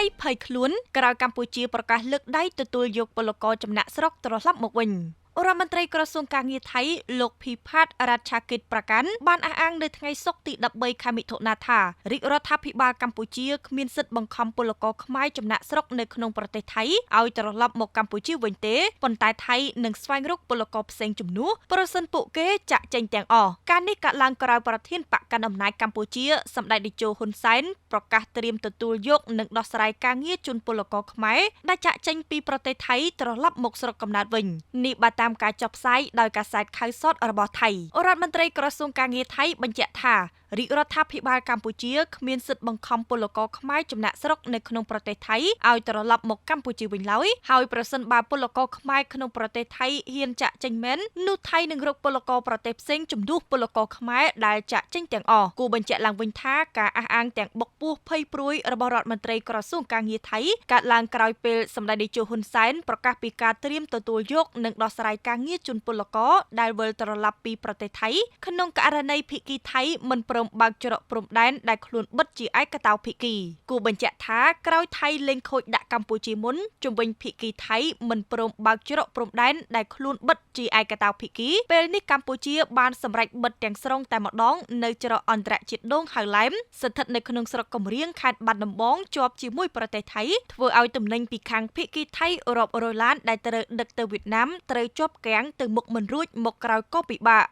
យភ័យខ្លួនក្រោយកម្ពុជាប្រកាសលើកដៃទទួលយកពលករចំណាក់ស្រុកត្រឡប់មកវិញរដ្ឋមន្ត្រីក្រសួងការងារថៃលោកភីផាតរ៉ាឆាគិតប្រកាន់បានអះអាងនៅថ្ងៃសុក្រទី13ខែមិថុនាថារាជរដ្ឋាភិបាលកម្ពុជាគ្មានសិទ្ធិបង្ខំពលករខ្មែរចំណាក់ស្រុកនៅក្នុងប្រទេសថៃឲ្យត្រឡប់មកកម្ពុជាវិញទេប៉ុន្តែថៃនឹងស្វែងរកពលករផ្សេងជំនួសប្រសិនពួកគេចាក់ចេញទាំងអស់ការនេះកើតឡើងក្រោយប្រធានបកកណ្ដាលអំណាចកម្ពុជាសម្ដេចតេជោហ៊ុនសែនប្រកាសត្រៀមទទួលយកនិងដោះស្រាយការងារជូនពលករខ្មែរដែលចាក់ចេញពីប្រទេសថៃត្រឡប់មកស្រុកកំណើតវិញនេះតាមការចុះផ្សាយដោយកាសែតខៅសតរបស់ថៃរដ្ឋមន្ត្រីក្រសួងការងារថៃបញ្ជាក់ថារាជរដ្ឋាភិបាលកម្ពុជាគ្មានសិទ្ធិបង្ខំពលករខ្មែរចំណាក់ស្រុកនៅក្នុងប្រទេសថៃឲ្យត្រឡប់មកកម្ពុជាវិញឡើយហើយប្រសិនបើពលករខ្មែរក្នុងប្រទេសថៃហ៊ានចាក់ចេញមែននោះថៃនឹងរកពលករប្រទេសផ្សេងជំនួសពលករខ្មែរដែលចាក់ចេញទាំងអស់គូបញ្ជាក់ឡើងវិញថាការអះអាងទាំងបុកពោះភ័យព្រួយរបស់រដ្ឋមន្ត្រីក្រសួងការងារថៃកើតឡើងក្រោយពេលសម្ដេចតេជោហ៊ុនសែនប្រកាសពីការត្រៀមទទួលយកនិងដោះស្រាយការងារជូនពលករដែលវិលត្រឡប់ពីប្រទេសថៃក្នុងករណីភាគីថៃមិនព្រមបើកច្រកព្រំដែនដែលខ្លួនបិទជាឯកតោភាគីគូបញ្ជាក់ថាក្រោយថៃលេងខូចដាក់កម្ពុជាមុនជំវិញភាគីថៃមិនព្រមបើកច្រកព្រំដែនដែលខ្លួនបិទជាឯកតោភាគីពេលនេះកម្ពុជាបានសម្រេចបិទទាំងស្រុងតែម្ដងនៅច្រកអន្តរជាតិដងហៅឡែមស្ថិតនៅក្នុងស្រុកកំរៀងខេត្តបាត់ដំបងជាប់ជាមួយប្រទេសថៃធ្វើឲ្យទំនិញពីខាងភាគីថៃរាប់រយឡានដែលត្រូវដឹកទៅវៀតណាមត្រូវជាប់គាំងទៅមុខមិនរួចមកក្រោយក៏ពិបាក